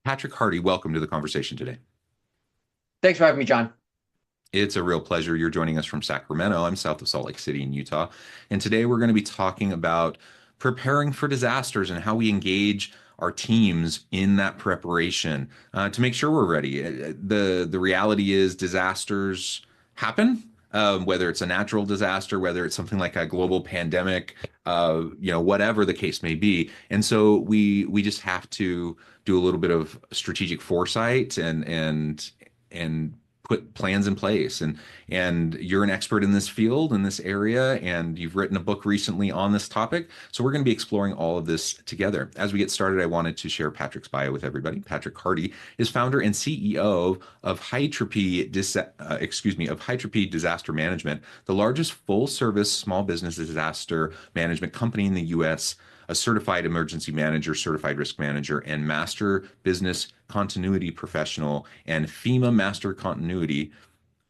Patrick Hardy, welcome to the conversation today. Thanks for having me, John. It's a real pleasure. You're joining us from Sacramento. I'm south of Salt Lake City in Utah. And today we're going to be talking about preparing for disasters and how we engage our teams in that preparation to make sure we're ready. The reality is disasters happen, whether it's a natural disaster, whether it's something like a global pandemic, whatever the case may be. And so we just have to do a little bit of strategic foresight and put plans in place. And you're an expert in this field, in this area, and you've written a book recently on this topic. So we're going to be exploring all of this together. As we get started, I wanted to share Patrick's bio with everybody. Patrick Hardy is founder and CEO of Hytropy, of Hytropy Disaster Management, the largest full-service small business disaster management company in the U.S., a certified emergency manager, certified risk manager, and master business continuity professional and FEMA Master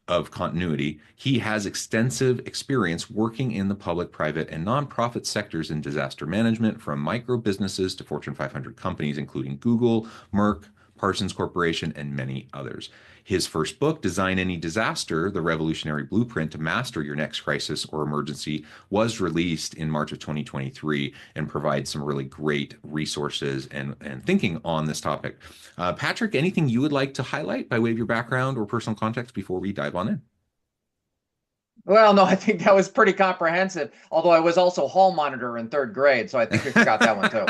of Continuity. He has extensive experience working in the public, private, and nonprofit sectors in disaster management, from micro businesses to Fortune 500 companies, including Google, Merck, Parsons Corporation, and many others. His first book, Design Any Disaster: The Revolutionary Blueprint to Master Your Next Crisis or Emergency, was released in March of 2023 and provides some really great resources and thinking on this topic. Patrick, anything you would like to highlight by way of your background or personal context before we dive on in? Well, no, I think that was pretty comprehensive, although I was also hall monitor in third grade, so I think we forgot that one too.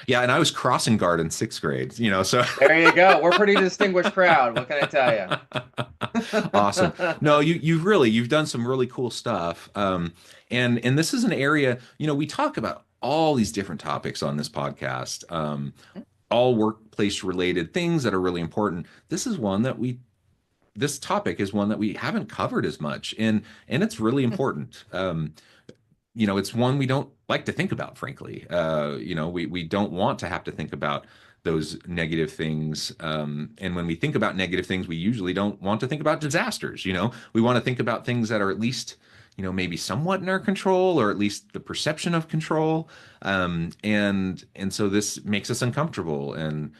Yeah, and I was crossing guard in sixth grade, so There you go. We're a pretty distinguished crowd. What can I tell awesome. you? No, you've done some really cool stuff. And this is an area, we talk about all these different topics on this podcast, all workplace related things that are really important. This topic is one that we haven't covered as much, and it's really important. It's one we don't like to think about, frankly. We don't want to have to think about those negative things. And when we think about negative things, we usually don't want to think about disasters. We want to think about things that are at least, maybe somewhat in our control, or at least the perception of control. And so this makes us uncomfortable. And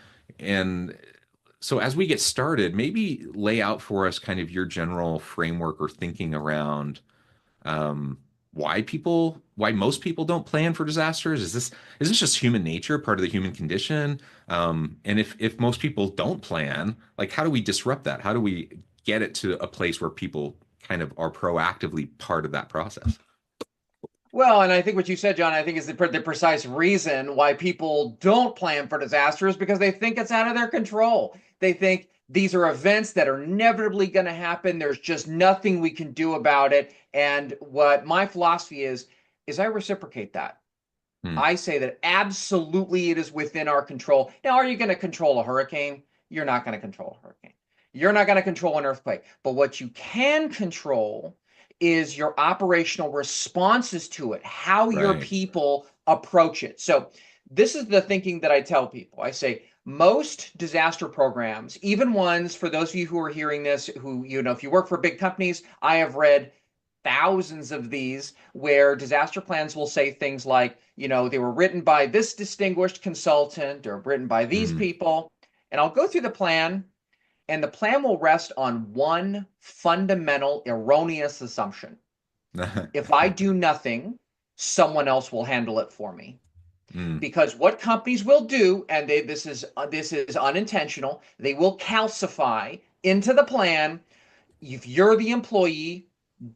so as we get started, maybe lay out for us kind of your general framework or thinking around um, why most people don't plan for disasters. Is this just human nature, part of the human condition? And if most people don't plan, like, how do we disrupt that? How do we get it to a place where people kind of are proactively part of that process? Well, and I think what you said, John, I think is the precise reason why people don't plan for disasters, because they think it's out of their control. They think these are events that are inevitably going to happen. There's just nothing we can do about it. And what my philosophy is I reciprocate that. Hmm. I say that absolutely it is within our control. Now, are you going to control a hurricane? You're not going to control a hurricane. You're not going to control an earthquake. But what you can control is your operational responses to it, how your Right. people approach it. So, this is the thinking that I tell people. I say most disaster programs, even ones, for those of you who are hearing this, who, if you work for big companies, I have read thousands of these where disaster plans will say things like, they were written by this distinguished consultant or written by these Hmm. people. And I'll go through the plan, and the plan will rest on one fundamental erroneous assumption. If I do nothing, someone else will handle it for me. Hmm. Because what companies will do, and this is unintentional, they will calcify into the plan. If you're the employee,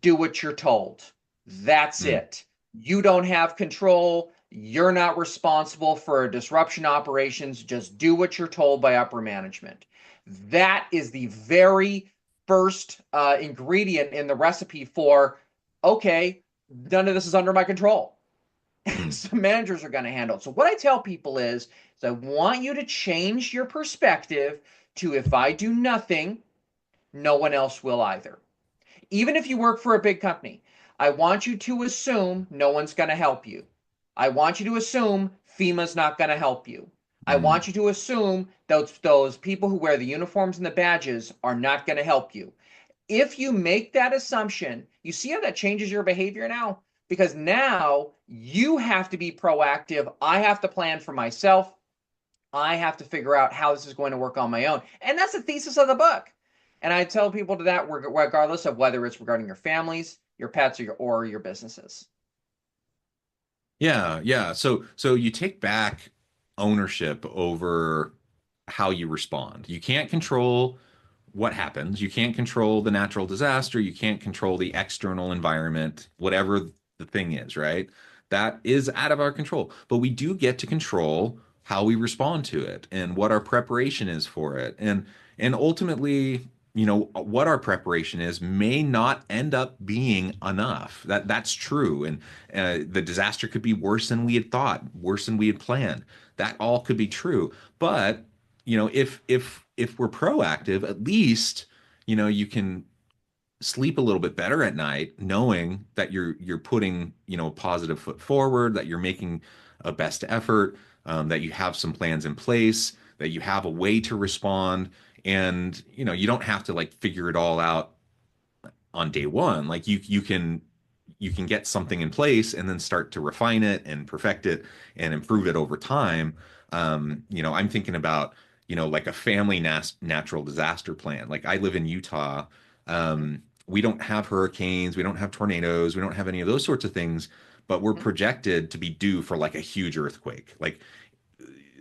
do what you're told. That's Hmm. it. You don't have control. You're not responsible for disruption operations. Just do what you're told by upper management. That is the very first ingredient in the recipe for, okay, none of this is under my control. Hmm. Some managers are going to handle it. So what I tell people is I want you to change your perspective to, if I do nothing, no one else will either. Even if you work for a big company, I want you to assume no one's going to help you. I want you to assume FEMA's not going to help you. I Hmm. want you to assume those people who wear the uniforms and the badges are not going to help you. If you make that assumption, you see how that changes your behavior now? Because now you have to be proactive. I have to plan for myself. I have to figure out how this is going to work on my own. And that's the thesis of the book. And I tell people to that regardless of whether it's regarding your families, your pets, or your businesses. Yeah, yeah. So you take back ownership over how you respond. You can't control what happens. You can't control the natural disaster. You can't control the external environment, whatever the thing is, right? That is out of our control. But we do get to control how we respond to it and what our preparation is for it. And ultimately, what our preparation is may not end up being enough. That's true. And the disaster could be worse than we had thought, worse than we had planned. That all could be true. But if we're proactive, at least, you can sleep a little bit better at night, knowing that you're putting, a positive foot forward, that you're making a best effort, that you have some plans in place, that you have a way to respond, and you don't have to like figure it all out on day one. Like you can get something in place and then start to refine it and perfect it and improve it over time. I'm thinking about, like a family natural disaster plan. Like I live in Utah. We don't have hurricanes, we don't have tornadoes, we don't have any of those sorts of things, but we're projected to be due for like a huge earthquake. Like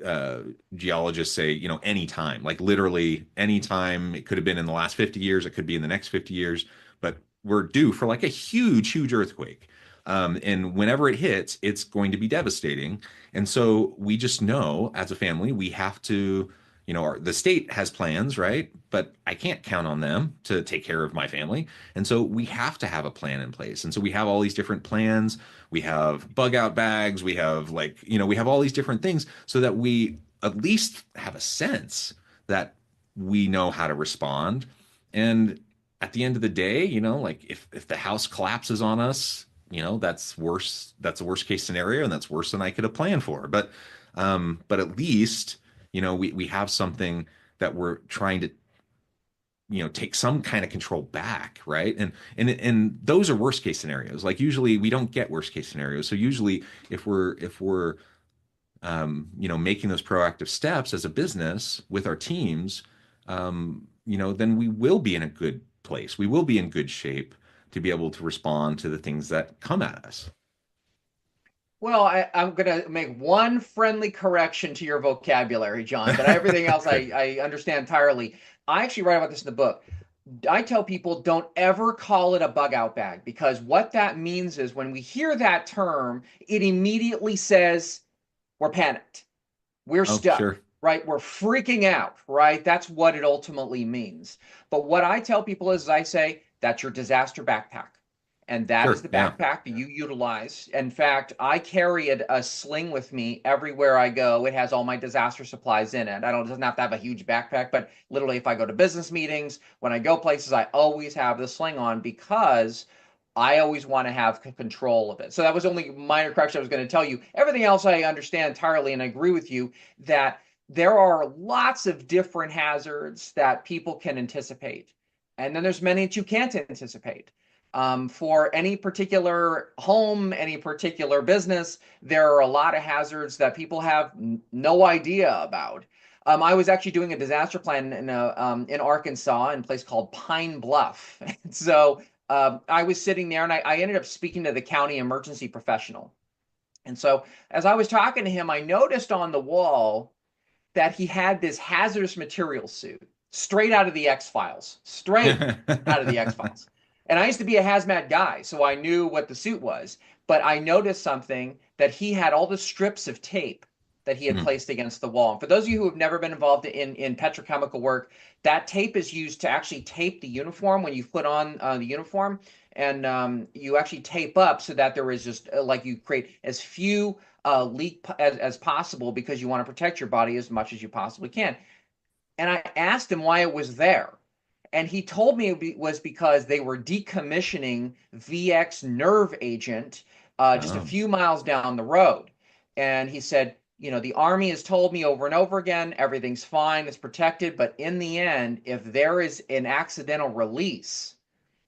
uh, geologists say, anytime, like literally anytime. It could have been in the last 50 years, it could be in the next 50 years, but we're due for like a huge, huge earthquake. And whenever it hits, it's going to be devastating. And so we just know as a family, we have to, the state has plans, right? But I can't count on them to take care of my family. And so we have to have a plan in place. And so we have all these different plans. We have bug out bags. We have like, we have all these different things so that we at least have a sense that we know how to respond. And at the end of the day, like if the house collapses on us, that's worse. That's a worst case scenario, and that's worse than I could have planned for. But at least, we have something that we're trying to, take some kind of control back, right? And those are worst case scenarios. Like usually we don't get worst case scenarios. So usually if we're making those proactive steps as a business with our teams, then we will be in a good place. We will be in good shape to be able to respond to the things that come at us. Well, I'm going to make one friendly correction to your vocabulary, John, but everything else Okay. I understand entirely. I actually write about this in the book. I tell people don't ever call it a bug out bag, because what that means is when we hear that term, it immediately says we're panicked. We're Oh, stuck, sure. right? We're freaking out, right? That's what it ultimately means. But what I tell people is I say that's your disaster backpack. And that is Sure. the Yeah. backpack that you utilize. In fact, I carry a sling with me everywhere I go. It has all my disaster supplies in it. It doesn't have to have a huge backpack, but literally if I go to business meetings, when I go places, I always have the sling on because I always want to have control of it. So that was only a minor correction I was going to tell you. Everything else I understand entirely, and I agree with you that there are lots of different hazards that people can anticipate. And then there's many that you can't anticipate. For any particular home, any particular business, there are a lot of hazards that people have no idea about. I was actually doing a disaster plan in Arkansas in a place called Pine Bluff. So I was sitting there and I ended up speaking to the county emergency professional. And so as I was talking to him, I noticed on the wall that he had this hazardous material suit straight out of the X Files, straight out of the X Files. And I used to be a hazmat guy, so I knew what the suit was. But I noticed something that he had all the strips of tape that he had Hmm. placed against the wall. And for those of you who have never been involved in petrochemical work, that tape is used to actually tape the uniform when you put on the uniform. And you actually tape up so that there is just like you create as few leak as possible because you want to protect your body as much as you possibly can. And I asked him why it was there. And he told me it was because they were decommissioning VX nerve agent just a Oh. few miles down the road. And he said, the Army has told me over and over again, everything's fine, it's protected. But in the end, if there is an accidental release,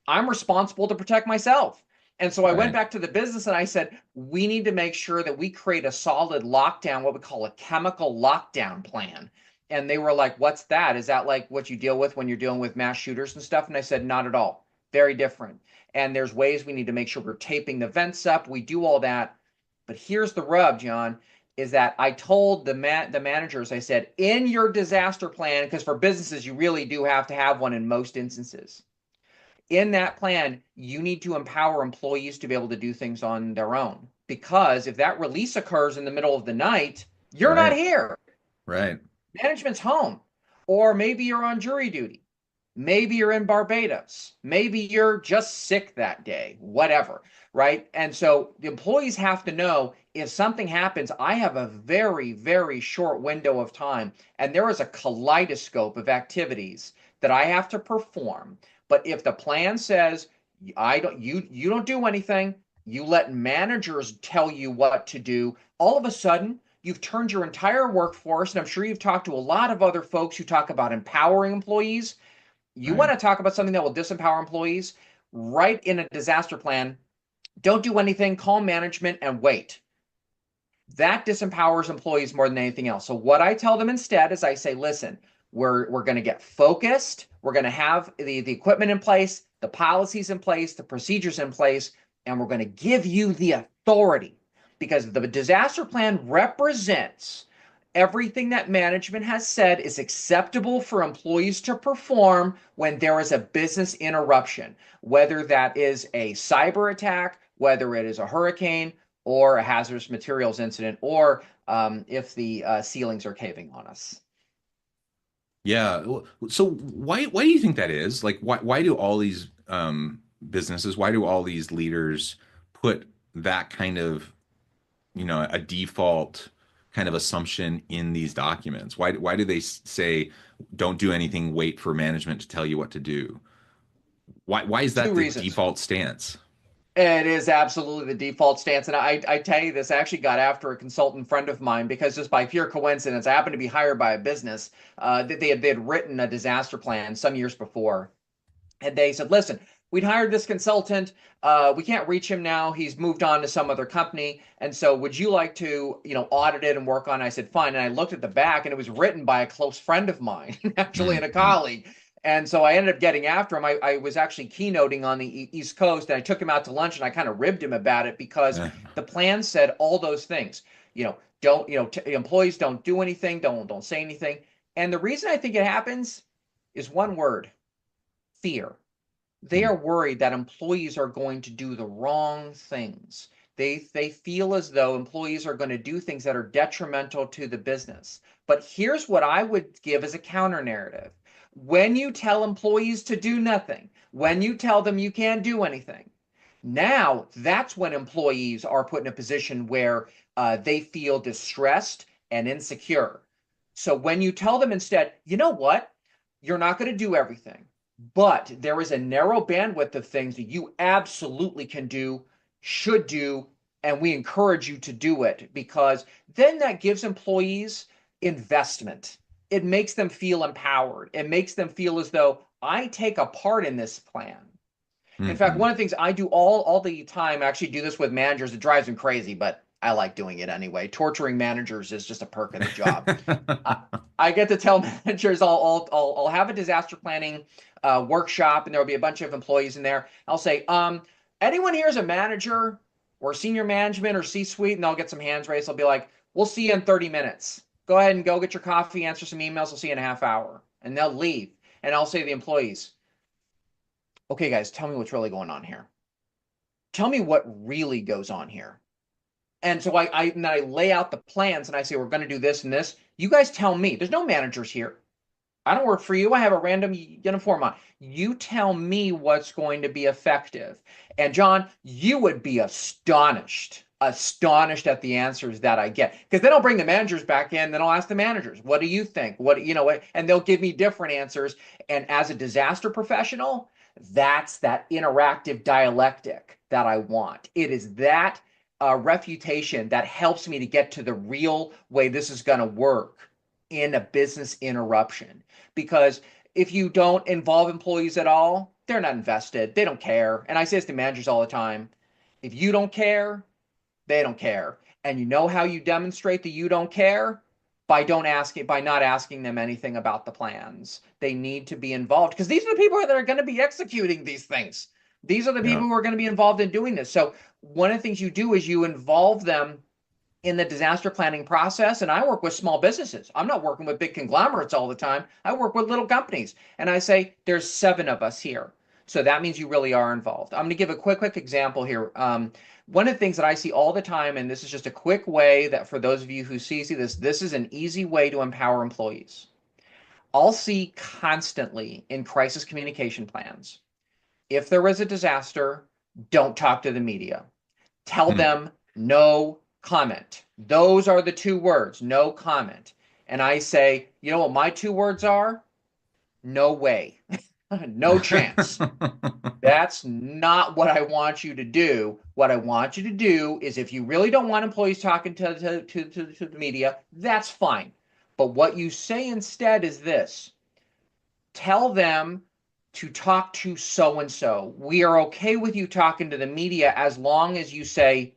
I'm responsible to protect myself. And so I went Right. back to the business and I said, we need to make sure that we create a solid lockdown, what we call a chemical lockdown plan. And they were like, what's that? Is that like what you deal with when you're dealing with mass shooters and stuff? And I said, not at all. Very different. And there's ways we need to make sure we're taping the vents up. We do all that. But here's the rub, John, is that I told the managers, I said, in your disaster plan, because for businesses, you really do have to have one in most instances. In that plan, you need to empower employees to be able to do things on their own. Because if that release occurs in the middle of the night, you're not Right. here. Right. Management's home. Or maybe you're on jury duty. Maybe you're in Barbados. Maybe you're just sick that day, whatever, right? And so the employees have to know if something happens, I have a very, very short window of time, and there is a kaleidoscope of activities that I have to perform. But if the plan says you don't do anything, you let managers tell you what to do, all of a sudden you've turned your entire workforce, and I'm sure you've talked to a lot of other folks who talk about empowering employees. You want Right. to talk about something that will disempower employees? Write in a disaster plan. Don't do anything, call management and wait. That disempowers employees more than anything else. So what I tell them instead is I say, listen, we're going to get focused. We're going to have the equipment in place, the policies in place, the procedures in place, and we're going to give you the authority because the disaster plan represents everything that management has said is acceptable for employees to perform when there is a business interruption, whether that is a cyber attack, whether it is a hurricane or a hazardous materials incident, or if the ceilings are caving on us. Yeah. So why do you think that is? Like why do all these businesses, why do all these leaders put that kind of, a default kind of assumption in these documents? Why do they say don't do anything, wait for management to tell you what to do? Why is Two that the reasons. default stance? It is absolutely the default stance. And I tell you this, I actually got after a consultant friend of mine because just by pure coincidence, I happened to be hired by a business that they had written a disaster plan some years before. And they said, listen, we'd hired this consultant. We can't reach him now. He's moved on to some other company. And so would you like to, audit it and work on it? I said, fine. And I looked at the back and it was written by a close friend of mine, actually, and a Mhm. colleague. And so I ended up getting after him. I was actually keynoting on the East Coast and I took him out to lunch and I kind of ribbed him about it because Eh, the plan said all those things. Don't, employees don't do anything, don't say anything. And the reason I think it happens is one word: fear. They mm, are worried that employees are going to do the wrong things. They feel as though employees are going to do things that are detrimental to the business. But here's what I would give as a counter narrative. When you tell employees to do nothing, when you tell them you can't do anything, now that's when employees are put in a position where they feel distressed and insecure. So when you tell them instead, you know what? You're not going to do everything, but there is a narrow bandwidth of things that you absolutely can do, should do, and we encourage you to do it because then that gives employees investment. It makes them feel empowered. It makes them feel as though I take a part in this plan. In fact, mhm. one of the things I do all the time, I actually do this with managers. It drives them crazy, but I like doing it anyway. Torturing managers is just a perk of the job. I, I get to tell managers I'll have a disaster planning workshop, and there will be a bunch of employees in there. I'll say, anyone here is a manager or senior management or C-suite, and I'll get some hands raised. I'll be like, we'll see you in 30 minutes. Go ahead and go get your coffee, answer some emails. I'll see you in a half hour, and they'll leave. And I'll say to the employees, okay, guys, tell me what's really going on here. Tell me what really goes on here. And so and then I lay out the plans and I say, we're going to do this and this. You guys tell me. There's no managers here. I don't work for you. I have a random uniform on. You tell me what's going to be effective. And John, you would be astonished at the answers that I get. Because then I'll bring the managers back in, then I'll ask the managers, what do you think? And they'll give me different answers. And as a disaster professional, that's that interactive dialectic that I want. It is that refutation that helps me to get to the real way this is going to work in a business interruption. Because if you don't involve employees at all, they're not invested. They don't care. And I say this to managers all the time. If you don't care, they don't care. And you know how you demonstrate that you don't care? By not asking them anything about the plans. They need to be involved because these are the people that are going to be executing these things. These are the Yeah. people who are going to be involved in doing this. So one of the things you do is you involve them in the disaster planning process. And I work with small businesses. I'm not working with big conglomerates all the time. I work with little companies. And I say, there's 7 of us here. So that means you really are involved. I'm going to give a quick example here. One of the things that I see all the time, and this is just a quick way that for those of you who see this is an easy way to empower employees. I'll see constantly in crisis communication plans, if there is a disaster, don't talk to the media. Tell Hmm. them no comment. Those are the 2 words, no comment. And I say, you know what my 2 words are? No way. No chance. That's not what I want you to do. What I want you to do is if you really don't want employees talking to the media, that's fine. But what you say instead is this: tell them to talk to so and so. We are okay with you talking to the media as long as you say,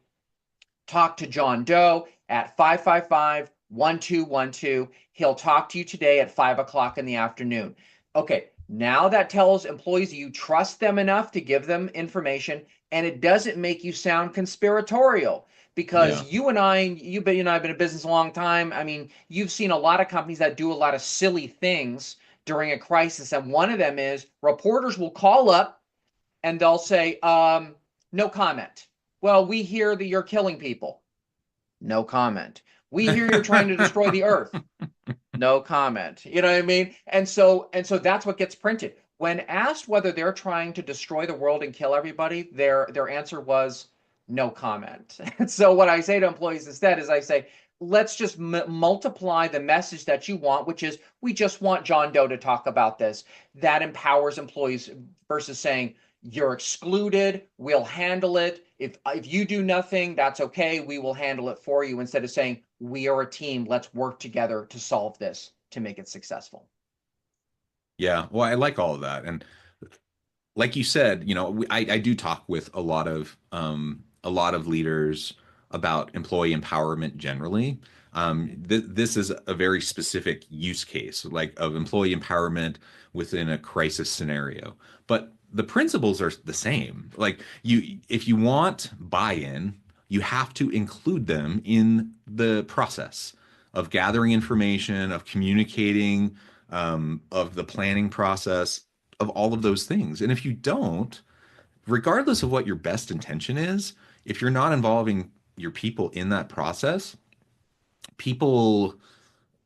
talk to John Doe at 555-1212. He'll talk to you today at 5 o'clock in the afternoon. Okay, now that tells employees you trust them enough to give them information, and it doesn't make you sound conspiratorial because Yeah. you and I have been in business a long time. I mean, you've seen a lot of companies that do a lot of silly things during a crisis, and one of them is reporters will call up and they'll say, no comment. Well, we hear that you're killing people. No comment. We hear you're trying to destroy the earth. No comment. You know what I mean? And so that's what gets printed. When asked whether they're trying to destroy the world and kill everybody, their answer was no comment. And so what I say to employees instead is I say, let's just multiply the message that you want, which is we just want John Doe to talk about this. That empowers employees versus saying you're excluded, we'll handle it. If you do nothing, that's okay, we will handle it for you, instead of saying we are a team, let's work together to solve this to make it successful. Yeah. Well, I like all of that. And like you said, I do talk with a lot of leaders about employee empowerment generally. This is a very specific use case, like of employee empowerment within a crisis scenario. But the principles are the same. Like if you want buy-in, you have to include them in the process of gathering information, of communicating, of the planning process, of all of those things. And if you don't, regardless of what your best intention is, if you're not involving your people in that process, people,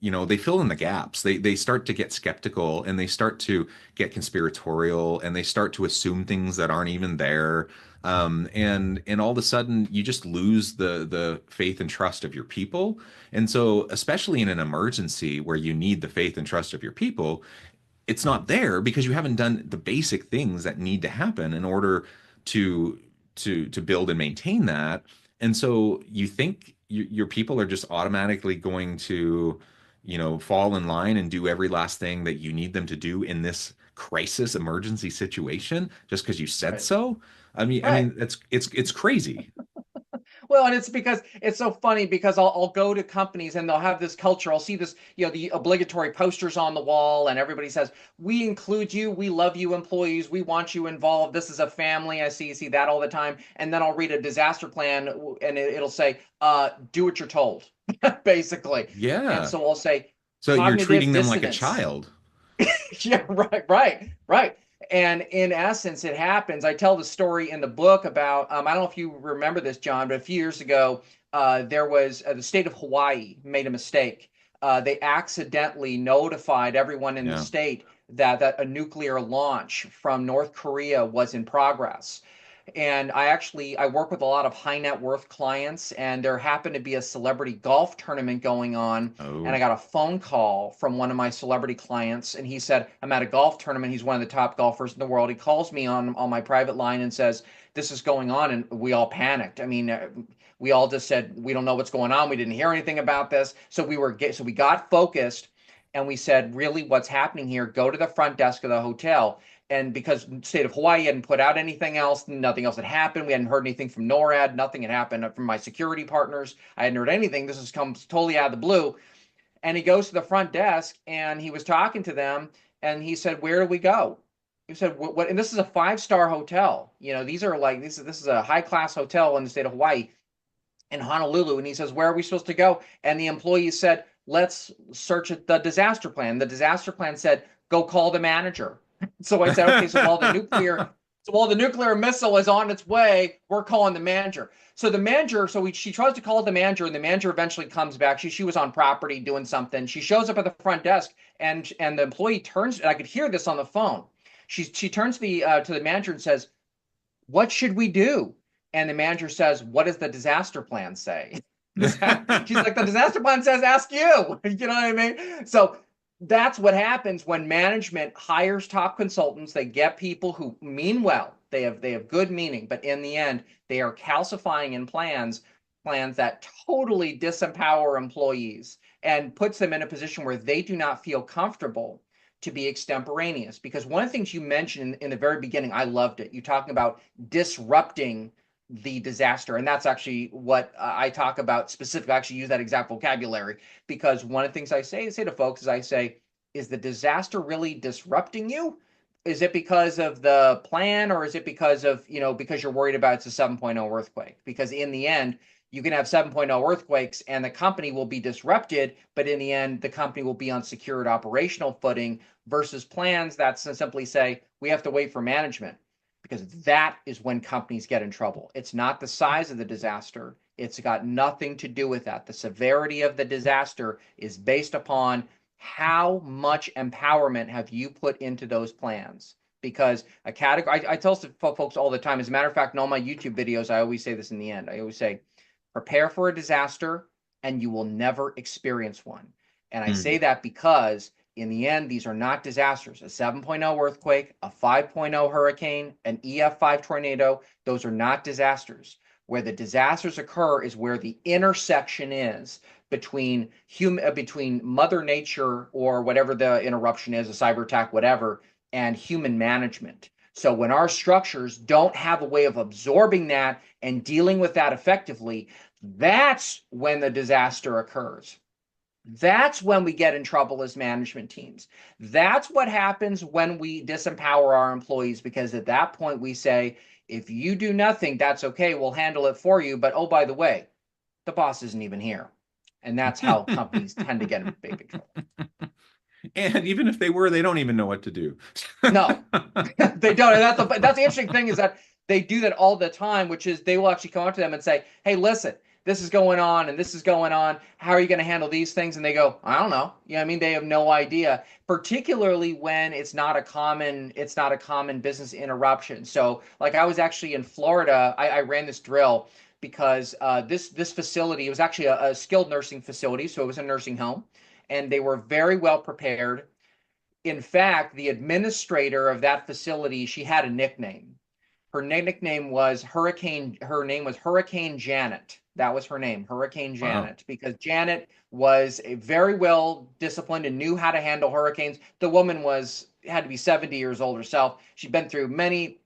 they fill in the gaps. They start to get skeptical and they start to get conspiratorial and they start to assume things that aren't even there. And all of a sudden you just lose the faith and trust of your people. And so, especially in an emergency where you need the faith and trust of your people, it's not there because you haven't done the basic things that need to happen in order to to build and maintain that. And so you think your people are just automatically going to, fall in line and do every last thing that you need them to do in this crisis emergency situation just because you said Right. so. I mean, Right. it's crazy. Well, and it's because it's so funny because I'll go to companies and they'll have this culture. I'll see this, the obligatory posters on the wall, and everybody says, "We include you. We love you, employees. We want you involved. This is a family." I see that all the time. And then I'll read a disaster plan, and it'll say, "Do what you're told," basically. And Yeah. so I'll say, So you're cognitive treating them like a dissonance. child. Yeah, right. And in essence, it happens. I tell the story in the book about, I don't know if you remember this, John, but a few years ago, there was the state of Hawaii made a mistake. They accidentally notified everyone in the Yeah. state that a nuclear launch from North Korea was in progress. And I work with a lot of high net worth clients, and there happened to be a celebrity golf tournament going on. And I Oh, got a phone call from one of my celebrity clients, and he said, I'm at a golf tournament. He's one of the top golfers in the world. He calls me on my private line and says, this is going on. And we all panicked. I mean, we all just said, we don't know what's going on. We didn't hear anything about this. So we got focused, and we said, really, what's happening here? Go to the front desk of the hotel. And because the state of Hawaii hadn't put out anything else, nothing else had happened. We hadn't heard anything from NORAD. Nothing had happened from my security partners. I hadn't heard anything. This has come totally out of the blue. And he goes to the front desk and he was talking to them and he said, "Where do we go?" He said, "What?" And this is a 5-star hotel. These are like this is a high class hotel in the state of Hawaii in Honolulu. And he says, "Where are we supposed to go?" And the employees said, "Let's search at the disaster plan." The disaster plan said, "Go call the manager." So I said, "Okay, while the nuclear missile is on its way, we're calling the manager." So the manager, she tries to call the manager, and the manager eventually comes back. She was on property doing something. She shows up at the front desk, and the employee turns, and I could hear this on the phone. She turns to the manager and says, "What should we do?" And the manager says, "What does the disaster plan say?" She's like, "The disaster plan says ask you." You know what I mean? So that's what happens when management hires top consultants. They get people who mean well. They have good meaning, but in the end, they are calcifying in plans that totally disempower employees and puts them in a position where they do not feel comfortable to be extemporaneous. Because one of the things you mentioned in the very beginning, I loved it. You're talking about disrupting the disaster. And that's actually what I talk about specifically. I actually use that exact vocabulary because one of the things I say to folks is I say, is the disaster really disrupting you? Is it because of the plan, or is it because of, because you're worried about it's a 7.0 earthquake? Because in the end, you can have 7.0 earthquakes and the company will be disrupted, but in the end, the company will be on secured operational footing versus plans that simply say, we have to wait for management. Because that is when companies get in trouble. It's not the size of the disaster. It's got nothing to do with that. The severity of the disaster is based upon how much empowerment have you put into those plans. Because a category, I tell folks all the time, as a matter of fact, in all my YouTube videos, I always say this in the end. I always say, prepare for a disaster and you will never experience one. And I say that because in the end, these are not disasters. A 7.0 earthquake, a 5.0 hurricane, an EF5 tornado, those are not disasters. Where the disasters occur is where the intersection is between Mother Nature or whatever the interruption is, a cyber attack, whatever, and human management. So when our structures don't have a way of absorbing that and dealing with that effectively, that's when the disaster occurs. That's when we get in trouble as management teams. That's what happens when we disempower our employees, because at that point we say, if you do nothing, that's okay, we'll handle it for you. But oh, by the way, the boss isn't even here. And that's how companies tend to get in big trouble. And even if they were, they don't even know what to do. No, they don't. And that's the interesting thing is that they do that all the time, which is they will actually come up to them and say, "Hey, listen, this is going on and this is going on. How are you going to handle these things?" And they go, "I don't know." They have no idea, particularly when it's not a common business interruption. So like I was actually in Florida, I ran this drill because this facility, it was actually a skilled nursing facility. So it was a nursing home and they were very well prepared. In fact, the administrator of that facility, she had a nickname. Her nickname was Hurricane. Her name was Hurricane Janet. That was her name, Hurricane Janet, wow. Because Janet was a very well disciplined and knew how to handle hurricanes. The woman had to be 70 years old herself. She'd been through many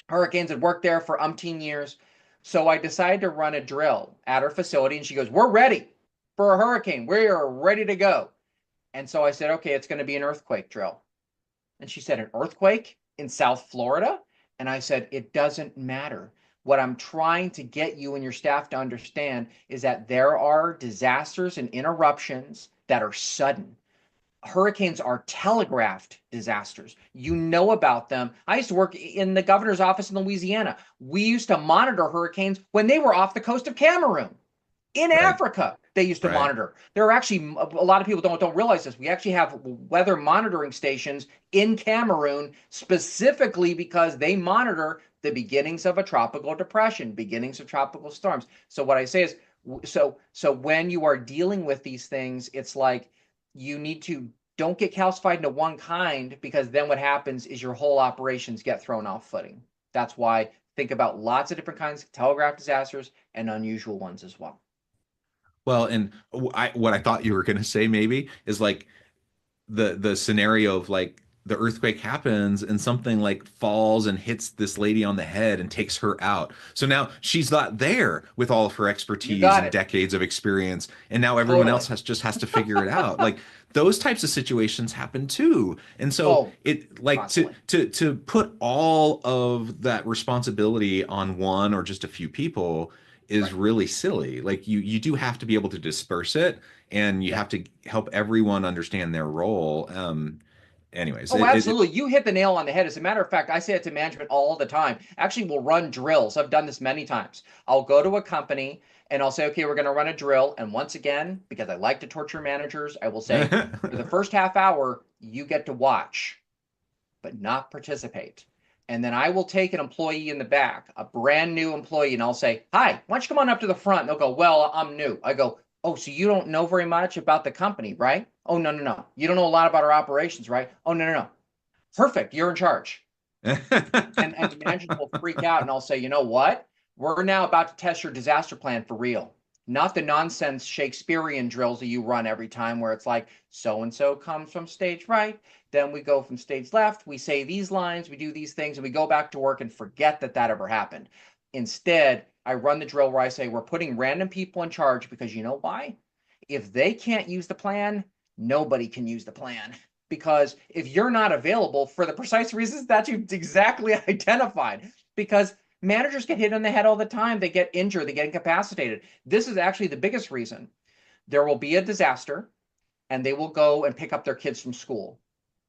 hurricanes, had worked there for umpteen years. So I decided to run a drill at her facility, and she goes, "We're ready for a hurricane. We are ready to go." And so I said, "Okay, it's going to be an earthquake drill." And she said, "An earthquake in South Florida?" And I said, "It doesn't matter. What I'm trying to get you and your staff to understand is that there are disasters and interruptions that are sudden. Hurricanes are telegraphed disasters. You know about them. I used to work in the governor's office in Louisiana. We used to monitor hurricanes when they were off the coast of Cameroon. In Africa, they used to monitor. There are actually, a lot of people don't realize this. We actually have weather monitoring stations in Cameroon specifically because they monitor the beginnings of a tropical depression, beginnings of tropical storms. So what I say is, so when you are dealing with these things, it's like you need to don't get calcified into one kind, because then what happens is your whole operations get thrown off footing. That's why think about lots of different kinds of telegraph disasters and unusual ones as well. Well, and what I thought you were going to say maybe is like the scenario of like the earthquake happens and something like falls and hits this lady on the head and takes her out. So now she's not there with all of her You expertise got and it. decades of experience, and now everyone else Totally. has to figure it out. Like those types of situations happen too. And so Oh, it like constantly. to put all of that responsibility on one or just a few people is Right. really silly. Like you do have to be able to disperse it, and you Yep. have to help everyone understand their role. Anyways, Oh, absolutely. You hit the nail on the head. As a matter of fact, I say it to management all the time. Actually, we'll run drills. I've done this many times. I'll go to a company and I'll say, okay, we're going to run a drill. And once again, because I like to torture managers, I will say, for the first half hour, you get to watch, but not participate. And then I will take an employee in the back, a brand new employee, and I'll say, hi, why don't you come on up to the front? And they'll go, well, I'm new. I go, oh, so you don't know very much about the company, right? Oh, no, no, no. You don't know a lot about our operations, right? Oh, no, no, no. Perfect. You're in charge. And the managers will freak out and I'll say, you know what? We're now about to test your disaster plan for real. Not the nonsense Shakespearean drills that you run every time where it's like, so and so comes from stage right. Then we go from stage left. We say these lines, we do these things, and we go back to work and forget that that ever happened. Instead, I run the drill where I say, we're putting random people in charge because you know why? If they can't use the plan, nobody can use the plan because if you're not available for the precise reasons that you exactly identified, because managers get hit on the head all the time, they get injured, they get incapacitated. This is actually the biggest reason. There will be a disaster and they will go and pick up their kids from school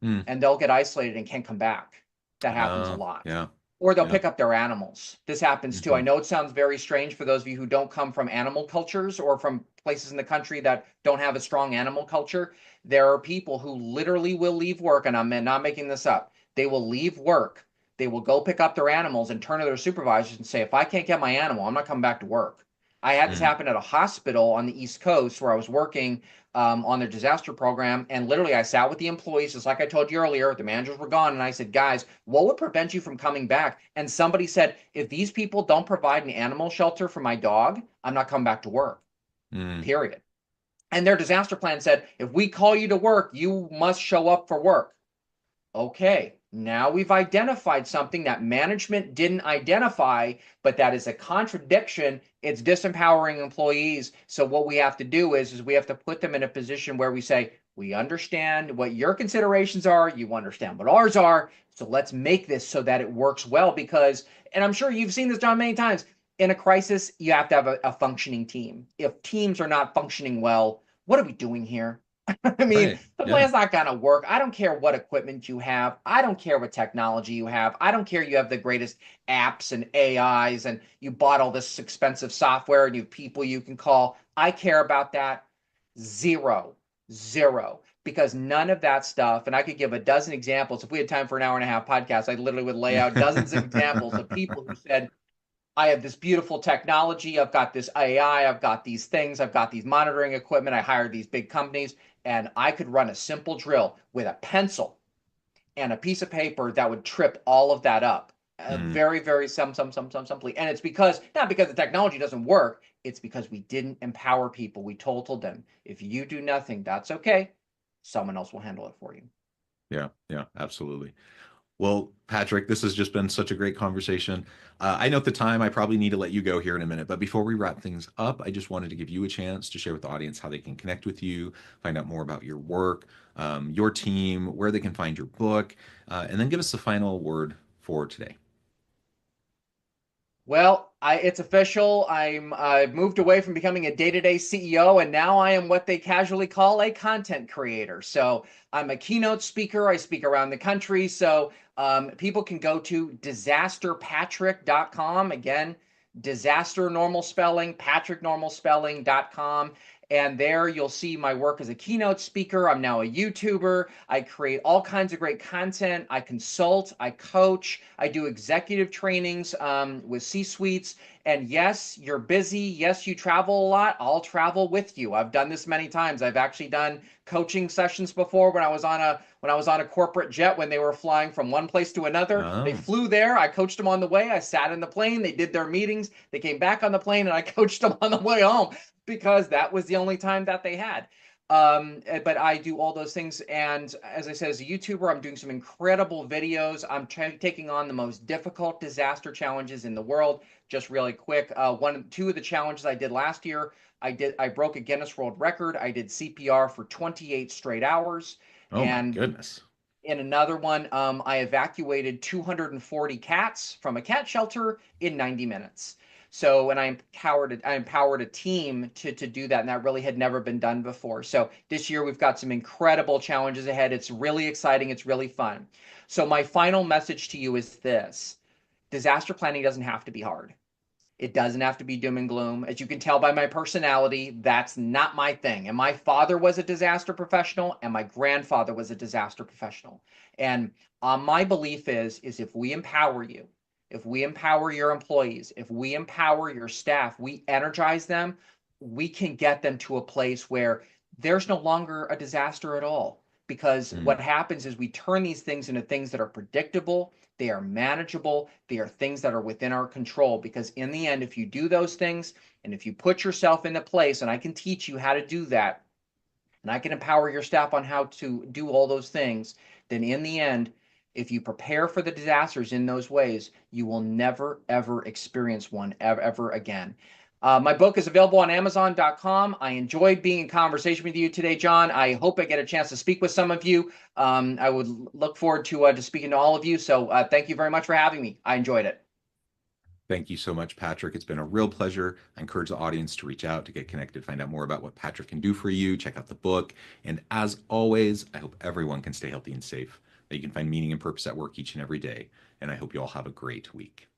Hmm. and they'll get isolated and can't come back. That happens a lot. Yeah, Or they'll yeah. pick up their animals. This happens too. I Mhm. know it sounds very strange for those of you who don't come from animal cultures or from places in the country that don't have a strong animal culture. There are people who literally will leave work, and I'm not making this up. They will leave work. They will go pick up their animals and turn to their supervisors and say, if I can't get my animal, I'm not coming back to work. I had this Mm. happen at a hospital on the East Coast where I was working on their disaster program. And literally, I sat with the employees, just like I told you earlier. The managers were gone. And I said, guys, what would prevent you from coming back? And somebody said, if these people don't provide an animal shelter for my dog, I'm not coming back to work, Mm. period. And their disaster plan said, if we call you to work, you must show up for work. Okay, now we've identified something that management didn't identify, but that is a contradiction. It's disempowering employees. So what we have to do is we have to put them in a position where we say, we understand what your considerations are, you understand what ours are. So let's make this so that it works well because, and I'm sure you've seen this done many times, in a crisis, you have to have a functioning team. If teams are not functioning well, what are we doing here? I mean, Right. the Yeah. plan's not going to work. I don't care what equipment you have. I don't care what technology you have. I don't care you have the greatest apps and AIs and you bought all this expensive software and you have people you can call. I care about that. Zero, zero. Because none of that stuff, and I could give a dozen examples. If we had time for an hour and a half podcast, I literally would lay out dozens of examples of people who said, I have this beautiful technology. I've got this AI. I've got these things. I've got these monitoring equipment. I hired these big companies, and I could run a simple drill with a pencil and a piece of paper that would trip all of that up. Mm. Very, very simply. And it's because, not because the technology doesn't work, it's because we didn't empower people. We told them, if you do nothing, that's okay. Someone else will handle it for you. Yeah. Yeah. Absolutely. Well, Patrick, this has just been such a great conversation. I know at the time I probably need to let you go here in a minute, but before we wrap things up, I just wanted to give you a chance to share with the audience how they can connect with you, find out more about your work, your team, where they can find your book, and then give us the final word for today. Well, it's official. I've moved away from becoming a day-to-day CEO, and now I am what they casually call a content creator. So I'm a keynote speaker. I speak around the country. So people can go to disasterpatrick.com. Again, disaster normal spelling, Patrick normal spelling.com. And there you'll see my work as a keynote speaker. I'm now a YouTuber. I create all kinds of great content. I consult, I coach, I do executive trainings with C-suites. And yes, you're busy. Yes, you travel a lot. I'll travel with you. I've done this many times. I've actually done coaching sessions before when I was on a corporate jet when they were flying from one place to another. They Oh, flew there. I coached them on the way. I sat in the plane. They did their meetings. They came back on the plane and I coached them on the way home because that was the only time that they had. But I do all those things. And as I said, as a YouTuber, I'm doing some incredible videos. I'm taking on the most difficult disaster challenges in the world. Just really quick, two of the challenges I did last year, I broke a Guinness World Record. I did CPR for 28 straight hours. Oh my And goodness. in another one, I evacuated 240 cats from a cat shelter in 90 minutes. So, and I empowered a team to do that, and that really had never been done before. So this year we've got some incredible challenges ahead. It's really exciting. It's really fun. So my final message to you is this: disaster planning doesn't have to be hard. It doesn't have to be doom and gloom. As you can tell by my personality, that's not my thing. And my father was a disaster professional, and my grandfather was a disaster professional. And my belief is if we empower you, if we empower your employees, if we empower your staff, we energize them, we can get them to a place where there's no longer a disaster at all. Because Mm, what happens is we turn these things into things that are predictable, they are manageable. They are things that are within our control. Because in the end, if you do those things and if you put yourself into place, and I can teach you how to do that, and I can empower your staff on how to do all those things, then in the end, if you prepare for the disasters in those ways, you will never, ever experience one ever again. My book is available on Amazon.com. I enjoyed being in conversation with you today, John. I hope I get a chance to speak with some of you. I would look forward to speaking to all of you. So thank you very much for having me. I enjoyed it. Thank you so much, Patrick. It's been a real pleasure. I encourage the audience to reach out, to get connected, find out more about what Patrick can do for you, check out the book. And as always, I hope everyone can stay healthy and safe, that you can find meaning and purpose at work each and every day. And I hope you all have a great week.